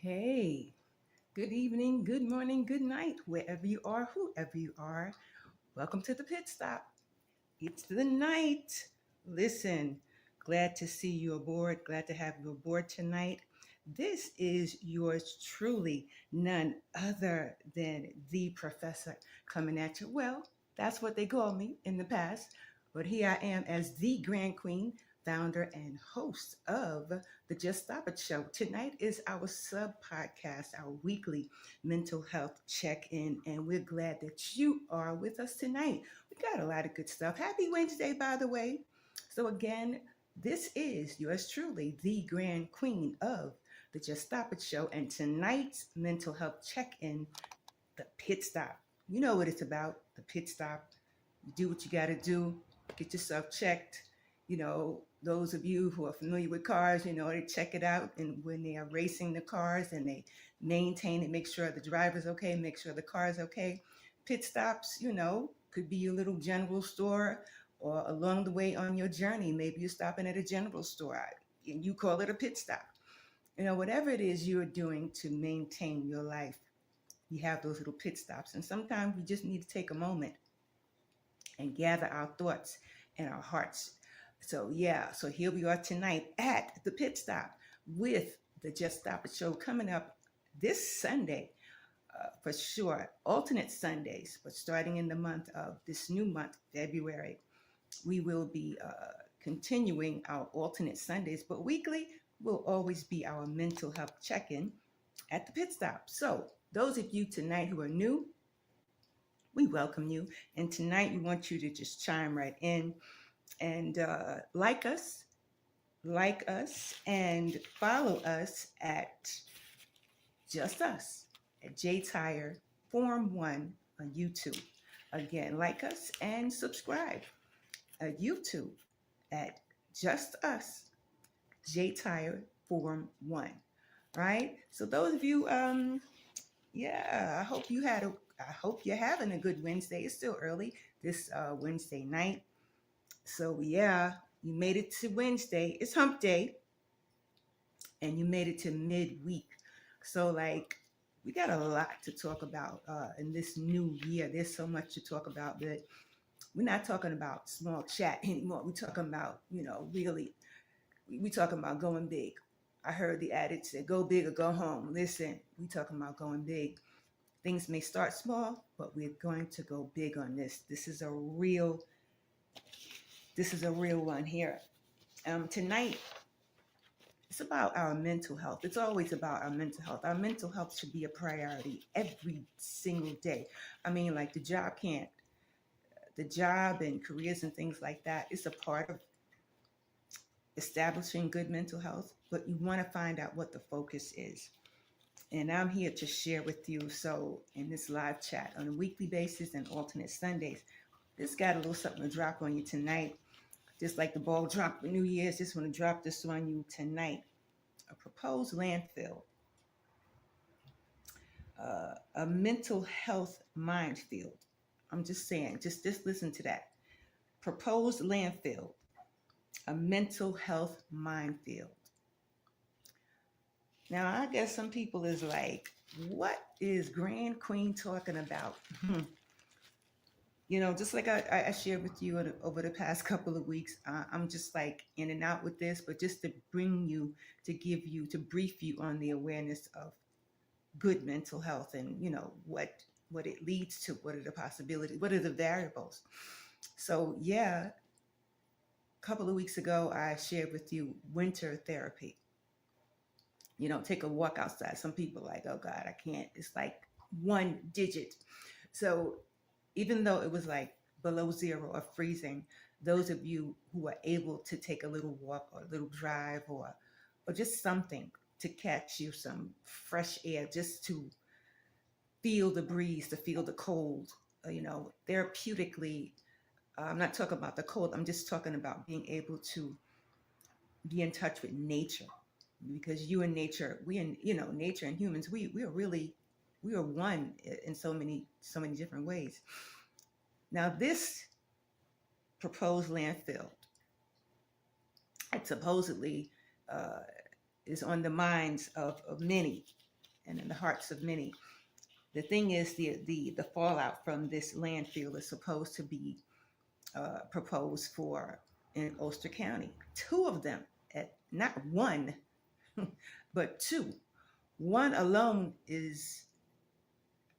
Hey, good evening, good morning, good night, wherever you are, whoever you are. Welcome to the pit stop. It's the night. Listen, glad to see you aboard, glad to have you aboard tonight. This is yours truly, none other than the professor coming at you. Well, that's what they called me in the past, but here I am as the Grand Queen, founder and host of the Just Stop It Show. Tonight is our sub podcast, our weekly mental health check in, and we're glad that you are with us tonight. We got a lot of good stuff. Happy Wednesday, by the way. So, again, this is yours truly, the Grand Queen of the Just Stop It Show, and tonight's mental health check in, the pit stop. You know what it's about, the pit stop. You do what you got to do, get yourself checked. Those of you who are familiar with cars, they check it out. And when they are racing the cars and they maintain it, make sure the driver's okay, make sure the car's okay. Pit stops, could be your little general store or along the way on your journey. Maybe you're stopping at a general store and you call it a pit stop. Whatever it is you're doing to maintain your life, you have those little pit stops. And sometimes we just need to take a moment and gather our thoughts and our hearts. So, yeah, so here we are tonight at the pit stop with the Just Stop It Show coming up this Sunday. For sure, alternate Sundays, but starting in the month of this new month, February, we will be continuing our alternate Sundays, but weekly will always be our mental health check-in at the pit stop. So those of you tonight who are new, we welcome you. And tonight we want you to just chime right in and like us, and follow us at Just Us at J Tire Form 1 on YouTube. Again, like us and subscribe at YouTube at Just Us J Tire Form 1. Right? So those of you, yeah, I hope you're having a good Wednesday. It's still early this Wednesday night. So yeah, you made it to Wednesday. It's hump day. And you made it to midweek. So like we got a lot to talk about in this new year. There's so much to talk about, but we're not talking about small chat anymore. We're talking about, really, we're talking about going big. I heard the adage say, go big or go home. Listen, we're talking about going big. Things may start small, but we're going to go big on this. This is a real one here. Tonight, it's about our mental health. It's always about our mental health. Our mental health should be a priority every single day. I mean, like the job and careers and things like that is a part of establishing good mental health, but you want to find out what the focus is. And I'm here to share with you. So in this live chat on a weekly basis and alternate Sundays, just got a little something to drop on you tonight. Just like the ball dropped for New Year's, just want to drop this on you tonight. A proposed landfill, a mental health minefield. I'm just saying, just listen to that. Proposed landfill, a mental health minefield. Now, I guess some people is like, what is Grand Queen talking about? Just like I shared with you over the past couple of weeks, I'm just like in and out with this, but just to bring you, to brief you on the awareness of good mental health and, what it leads to, what are the possibilities, what are the variables. So, yeah, a couple of weeks ago, I shared with you winter therapy. Take a walk outside. Some people are like, oh God, I can't. It's like one digit. So even though it was like below zero or freezing, those of you who are able to take a little walk or a little drive or just something to catch you some fresh air, just to feel the breeze, to feel the cold, therapeutically. I'm not talking about the cold. I'm just talking about being able to be in touch with nature, because you and nature, nature and humans, we are one in so many different ways. Now, this proposed landfill, it supposedly is on the minds of many. and in the hearts of many. The thing is, the fallout from this landfill is supposed to be proposed for in Ulster County. Two of them, at not one, but two. One alone is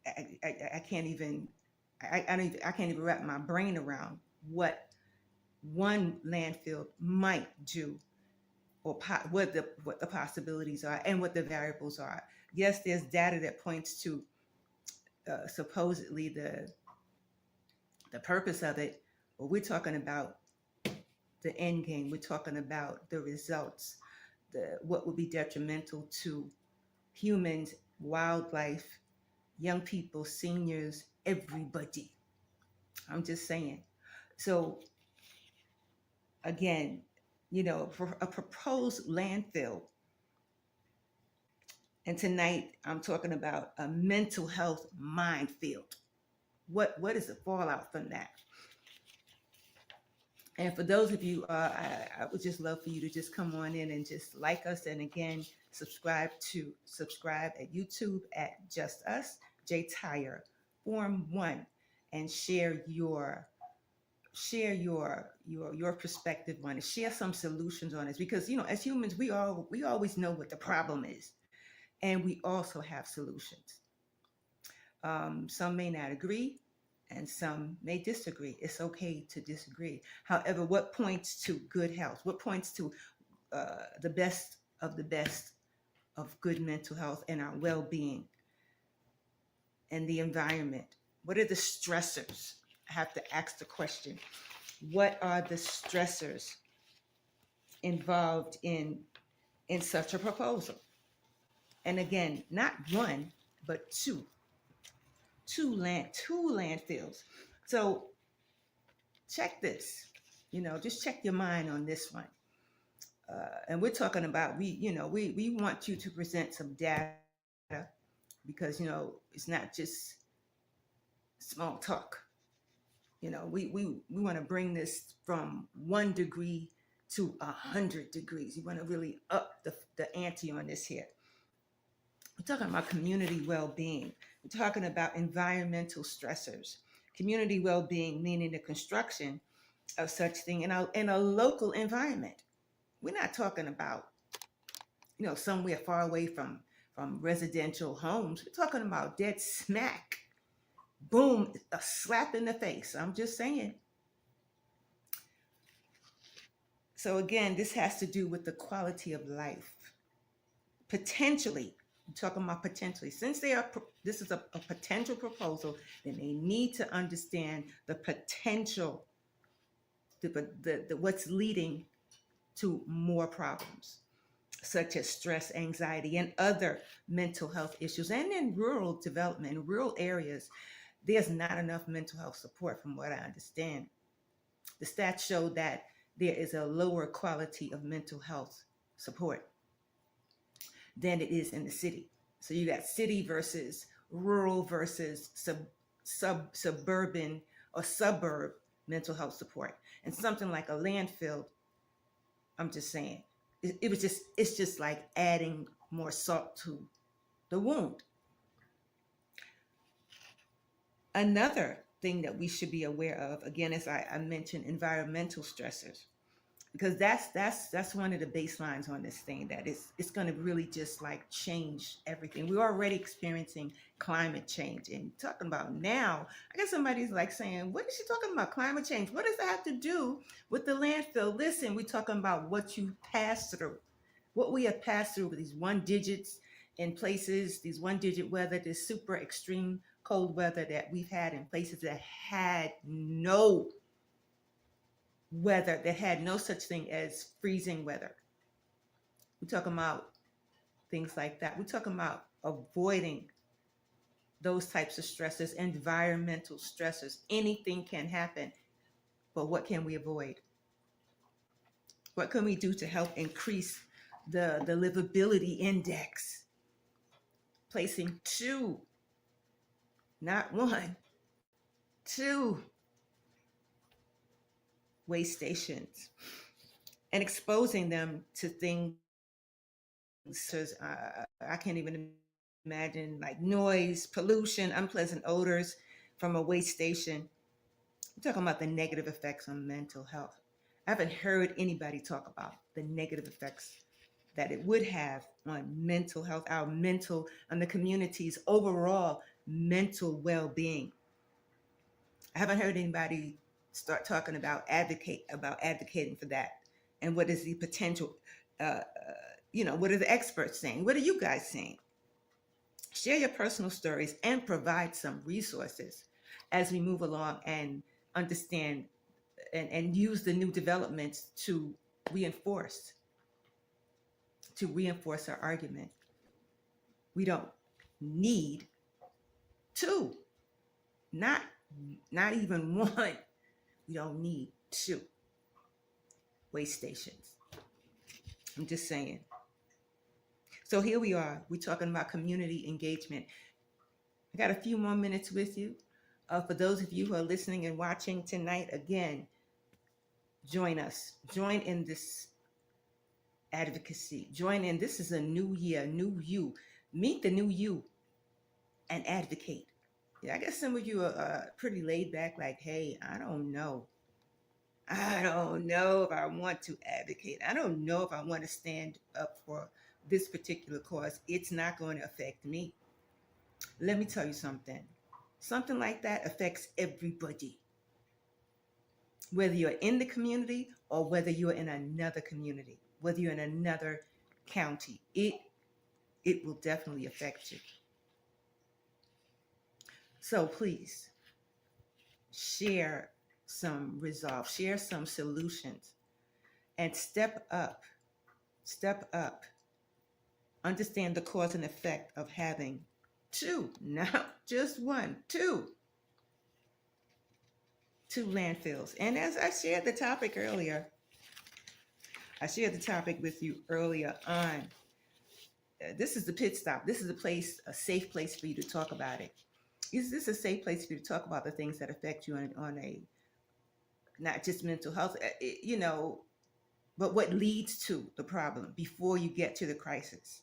I can't even I can't even wrap my brain around what one landfill might do or what the possibilities are and what the variables are. Yes, there's data that points to supposedly the purpose of it, but we're talking about the end game. We're talking about the results, the what would be detrimental to humans, wildlife, young people, seniors, everybody. I'm just saying. So again, for a proposed landfill, and tonight I'm talking about a mental health minefield. What is the fallout from that? And for those of you, I would just love for you to just come on in and just like us, and again, subscribe at YouTube at Just Us, J Tire, Form One, and share your perspective on it. Share some solutions on it, because as humans, we always know what the problem is, and we also have solutions. Some may not agree, and some may disagree. It's okay to disagree. However, what points to good health? What points to the best of good mental health and our well-being and the environment? What are the stressors? I have to ask the question. What are the stressors involved in such a proposal? And again, not one, but two landfills. So check this. Just check your mind on this one. And we're talking about we want you to present some data, because it's not just small talk. We want to bring this from 1 degree to 100 degrees. We want to really up the ante on this here. We're talking about community well-being. We're talking about environmental stressors. Community well-being meaning the construction of such thing in a local environment. We're not talking about somewhere far away from residential homes. We're talking about dead smack, boom, a slap in the face. I'm just saying. So again, this has to do with the quality of life. Potentially, I'm talking about potentially. Since this is a potential proposal, then they need to understand the potential, the what's leading to more problems, such as stress, anxiety, and other mental health issues. And in rural development, in rural areas, there's not enough mental health support, from what I understand. The stats show that there is a lower quality of mental health support than it is in the city. So you got city versus rural versus suburban or suburb mental health support. And something like a landfill, I'm just saying, it's just like adding more salt to the wound. Another thing that we should be aware of, again, as I mentioned, environmental stressors, because that's one of the baselines on this thing, that it's going to really just like change everything. We're already experiencing climate change, and talking about now, I guess somebody's like saying, what is she talking about, climate change? What does that have to do with the landfill? Listen, we're talking about what you pass through, what we have passed through with these 1 digits in places, these 1 digit weather, this super extreme cold weather that we've had in places that had no weather, that had no such thing as freezing weather. We're talking about things like that. We're talking about avoiding those types of stressors, environmental stressors. Anything can happen, but what can we avoid? What can we do to help increase the livability index? Placing two, not one, two waste stations and exposing them to things I can't even Imagine like noise, pollution, unpleasant odors from a waste station. I'm talking about the negative effects on mental health. I haven't heard anybody talk about the negative effects that it would have on mental health, our mental, and the community's overall mental well-being. I haven't heard anybody start talking about advocating for that, and what is the potential. What are the experts saying? What are you guys saying? Share your personal stories and provide some resources as we move along and understand and use the new developments reinforce to reinforce our argument. We don't need two, not not even one. We don't need two waste stations. I'm just saying. So here we are. We're talking about community engagement. I got a few more minutes with you. For those of you who are listening and watching tonight, again, join us. Join in this advocacy. Join in. This is a new year, new you. Meet the new you and advocate. Yeah, I guess some of you are pretty laid back, like, hey, I don't know. I don't know if I want to advocate. I don't know if I want to stand up for this particular cause. It's not going to affect me. Let me tell you something. Something like that affects everybody. Whether you're in the community or whether you're in another community, whether you're in another county, it will definitely affect you. So please share some resolve, share some solutions, and step up. Step up. Understand the cause and effect of having two, not just one, two landfills. And as I shared the topic earlier, I shared the topic with you earlier on. This is the pit stop. This is a safe place for you to talk about it. Is this a safe place for you to talk about the things that affect you on a not just mental health, but what leads to the problem before you get to the crisis?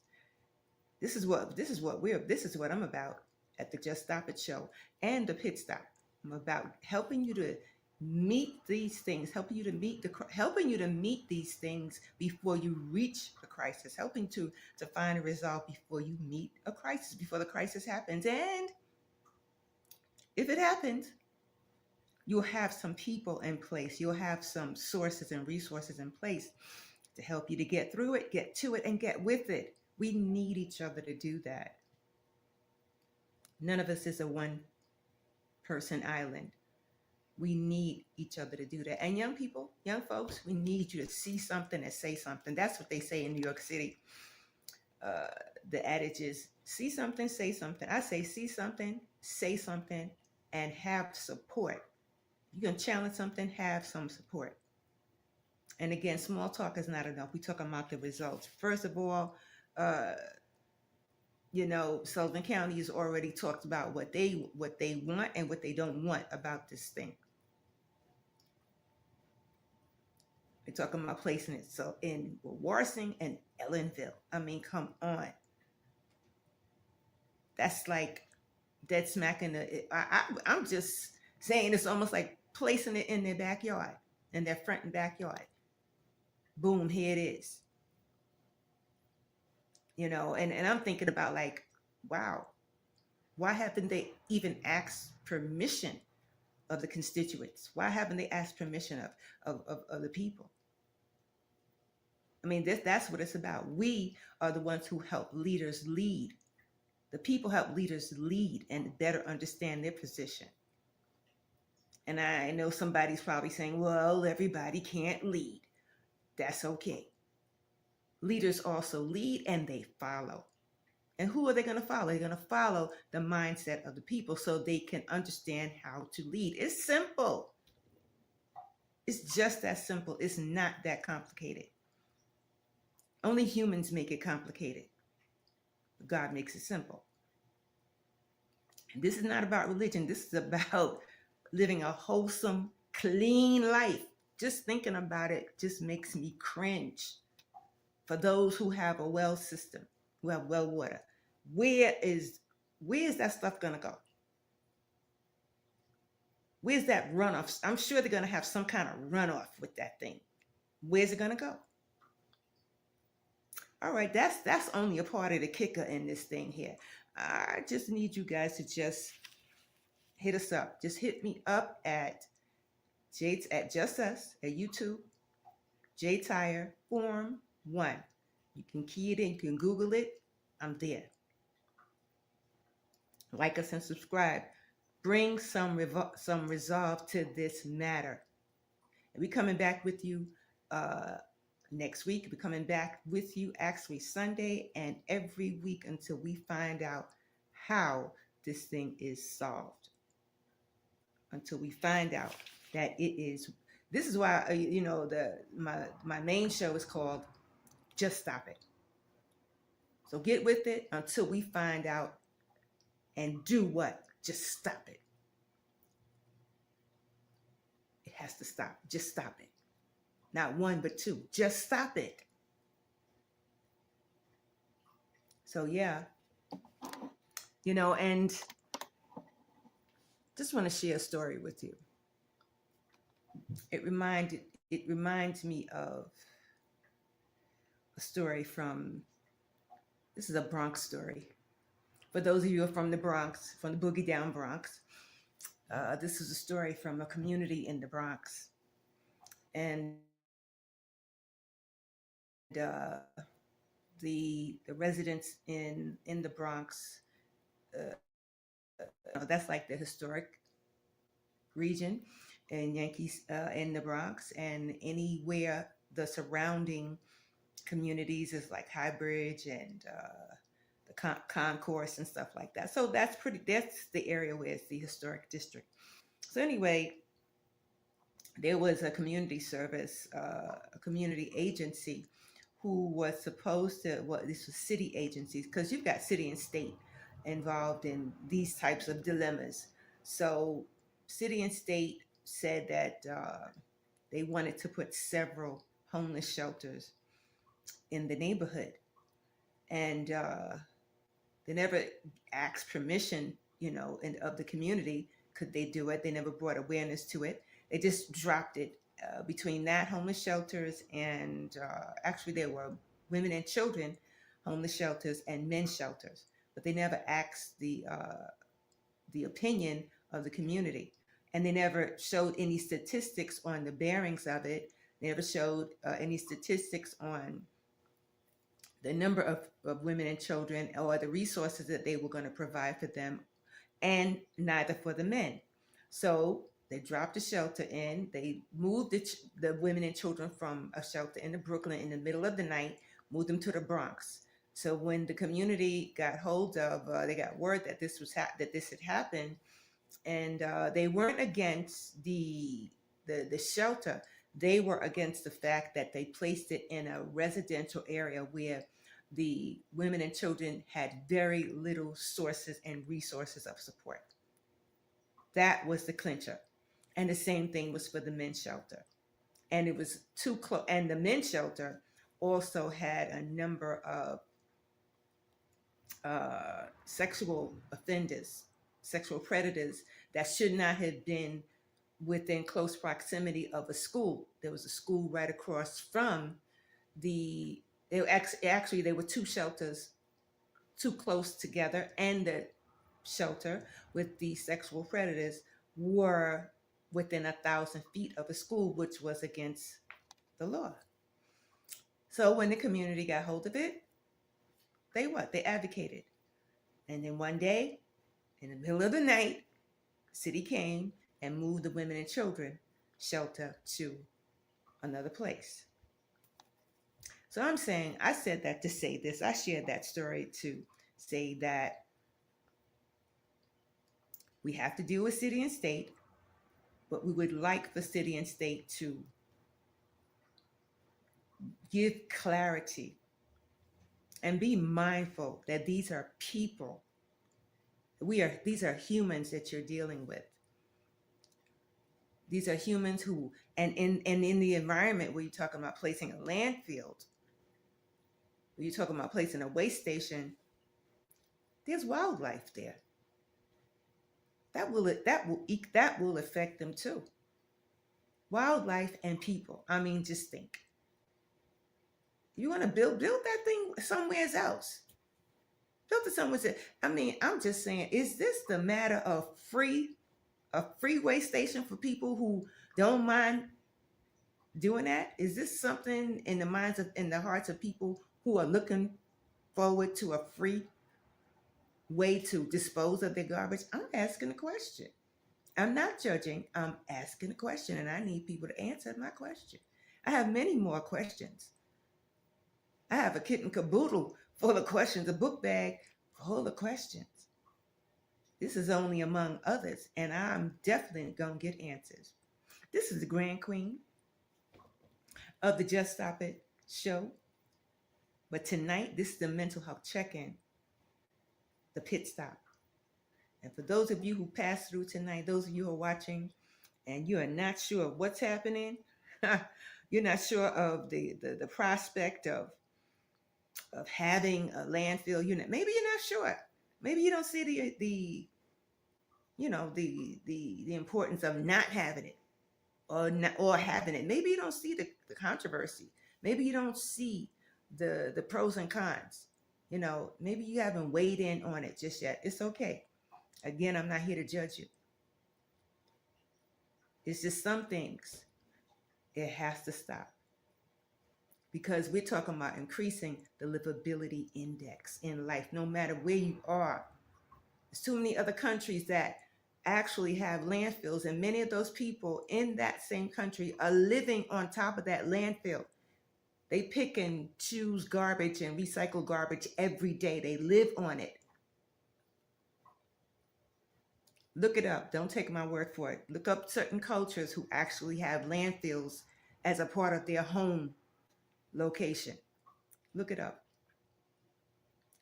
This is what I'm about at the Just Stop It show and the pit stop. I'm about helping you to meet these things, helping you to meet these things before you reach a crisis, helping to find a resolve before you meet a crisis, before the crisis happens. And if it happens, you'll have some people in place. You'll have some sources and resources in place to help you to get through it, get to it, and get with it. We need each other to do that. None of us is a one-person island. We need each other to do that. And young people, young folks, we need you to see something and say something. That's what they say in New York City. The adage is, see something, say something. I say, see something, say something, and have support. You can challenge something, have some support. And again, small talk is not enough. We talk about the results. First of all, Sullivan County has already talked about what they want and what they don't want about this thing. They're talking about placing it so in Warsing and Ellenville. I mean, come on. That's like dead smack in the. I'm just saying it's almost like placing it in their backyard, in their front and backyard. Boom, here it is. And I'm thinking about like, wow, why haven't they even asked permission of the constituents? Why haven't they asked permission of the people? I mean, that's what it's about. We are the ones who help leaders lead. The people help leaders lead and better understand their position. And I know somebody's probably saying, well, everybody can't lead. That's okay. Leaders also lead and they follow. And who are they going to follow? They're going to follow the mindset of the people so they can understand how to lead. It's simple. It's just that simple. It's not that complicated. Only humans make it complicated. God makes it simple. And this is not about religion. This is about living a wholesome, clean life. Just thinking about it just makes me cringe. For those who have a well system, who have well water, Where is where is that stuff gonna go? Where's that runoff? I'm sure they're gonna have some kind of runoff with that thing. Where's it gonna go? All right, that's only a part of the kicker in this thing here. I just need you guys to just hit us up. Just hit me up at Jade's at Just Us at YouTube, J Tire Form 1. You can key it in, you can Google it. I'm there. Like us and subscribe. Bring some resolve to this matter. And we coming back with you uh, next week. We're coming back with you actually Sunday and every week until we find out how this thing is solved. Until we find out that it is. This is why my main show is called Just Stop It. So get with it until we find out and do what? Just stop it. It has to stop. Just stop it. Not one, but two. Just stop it. So yeah, and just want to share a story with you. It reminds me of a story from. This is a Bronx story. For those of you who are from the Bronx, from the Boogie Down Bronx, this is a story from a community in the Bronx, and uh, the residents in the Bronx, that's like the historic region in Yankees in the Bronx, and anywhere the surrounding communities is like High Bridge and the concourse and stuff like that. So that's the area where it's the historic district. So anyway, there was a community service, a community agency who was supposed to, well, this was city agencies, because you've got city and state involved in these types of dilemmas. So city and state said that they wanted to put several homeless shelters in the neighborhood. And they never asked permission, of the community. Could they do it? They never brought awareness to it. They just dropped it between that homeless shelters and actually there were women and children homeless shelters and men's shelters, but they never asked the opinion of the community, and they never showed any statistics on the bearings of it. They never showed any statistics on the number of women and children or the resources that they were going to provide for them, and neither for the men. So they dropped the shelter in. They moved the women and children from a shelter in Brooklyn in the middle of the night, moved them to the Bronx. So when the community got hold of, they got word that this had happened, and they weren't against the shelter. They were against the fact that they placed it in a residential area where the women and children had very little sources and resources of support. That was the clincher. And the same thing was for the men's shelter. And it was too close. And the men's shelter also had a number of sexual offenders, sexual predators that should not have been within close proximity of a school. There was a school right across from there were two shelters too close together, and the shelter with the sexual predators were within 1,000 feet of a school, which was against the law. So when the community got hold of it, they advocated. And then one day, in the middle of the night, the city came and moved the women and children shelter to another place. So I said that to say this. I shared that story to say that we have to deal with city and state, but we would like the city and state to give clarity and be mindful that these are people. These are humans that you're dealing with. These are humans who, and in the environment where you're talking about placing a landfill, where you're talking about placing a waste station, There's wildlife there. That will affect them too. Wildlife and people. I mean, just think. You want to build that thing somewhere else. Build it somewhere else. I mean, I'm just saying, is this the matter of a freeway station for people who don't mind doing that? Is this something in the minds of in the hearts of people who are looking forward to a free way to dispose of their garbage? I'm asking a question. I'm not judging. I'm asking a question, and I need people to answer my question. I have many more questions. I have a kit and caboodle full of questions, a book bag full of questions. This is only among others, and I'm definitely going to get answers. This is the Grand Queen of the Just Stop It show. But tonight, this is the mental health check-in, the pit stop. And for those of you who passed through tonight, those of you who are watching, and you are not sure of what's happening, you're not sure of the prospect of having a landfill unit. Maybe you're not sure. Maybe you don't see the importance of not having it or having it. Maybe you don't see the controversy. Maybe you don't see the pros and cons. Maybe you haven't weighed in on it just yet. It's okay. Again, I'm not here to judge you. It's just some things, it has to stop. Because we're talking about increasing the livability index in life, no matter where you are. There's too many other countries that actually have landfills, and many of those people in that same country are living on top of that landfill. They pick and choose garbage and recycle garbage every day. They live on it. Look it up. Don't take my word for it. Look up certain cultures who actually have landfills as a part of their home location. Look it up.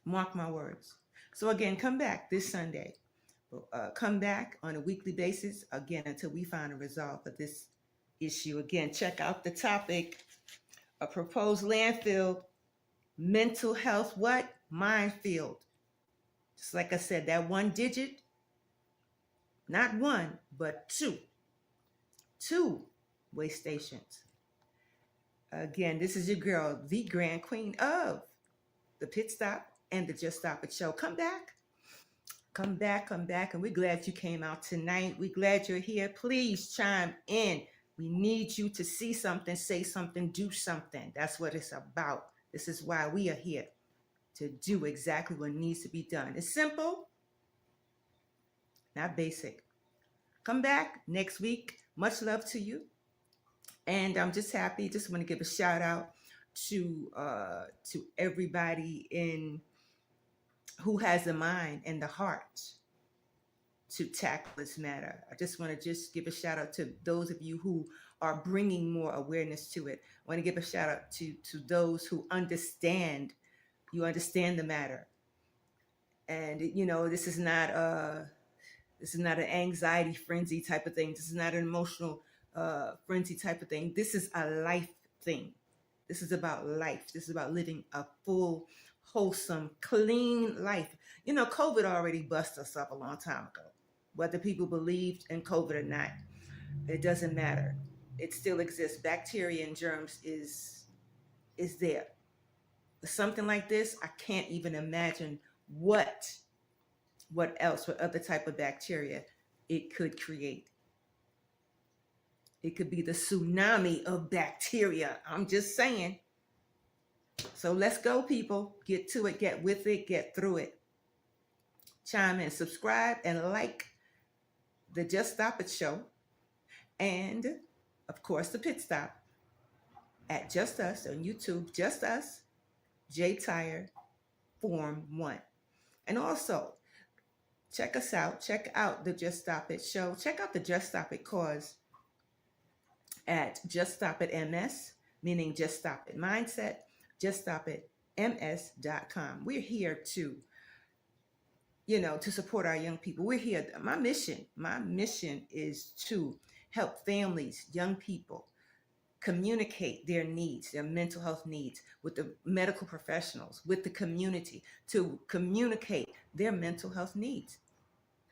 Mark my words. So again, come back this Sunday. Come back on a weekly basis, again, until we find a resolve for this issue. Again, check out the topic, a proposed landfill, mental health, what? Minefield. Just like I said, that one digit, not one, but two waste stations. Again, this is your girl, the Grand Queen of the Pit Stop and the Just Stop It show. Come back, and we're glad you came out tonight. We're glad you're here. Please chime in. We need you to see something, say something, do something. That's what it's about. This is why we are here, to do exactly what needs to be done. It's simple, not basic. Come back next week. Much love to you. And I'm just happy. Just want to give a shout out to everybody who has the mind and the heart to tackle this matter. I just want to give a shout out to those of you who are bringing more awareness to it. I want to give a shout out to those who understand. You understand the matter, and this is not an anxiety frenzy type of thing. This is not an emotional frenzy type of thing. This is a life thing. This is about life. This is about living a full, wholesome, clean life. COVID already busted us up a long time ago. Whether people believed in COVID or not, it doesn't matter. It still exists. Bacteria and germs is there. But something like this, I can't even imagine what other type of bacteria it could create. It could be the tsunami of bacteria. I'm just saying. So let's go, people. Get to it, get with it, get through it. Chime in, subscribe, and like the Just Stop It show. And, of course, the Pit Stop at Just Us on YouTube. Just Us, J Tire, Form 1. And also, check us out. Check out the Just Stop It show. Check out the Just Stop It cause at Just Stop It MS, meaning Just Stop It Mindset, juststopitms.com. We're here to support our young people. We're here. My mission is to help families, young people, communicate their needs, their mental health needs, with the medical professionals, with the community, to communicate their mental health needs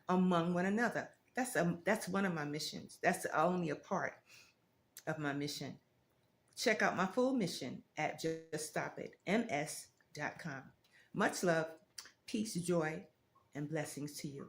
among one another. That's one of my missions. That's only a part of my mission. Check out my full mission at juststopitms.com. Much love, peace, joy, and blessings to you.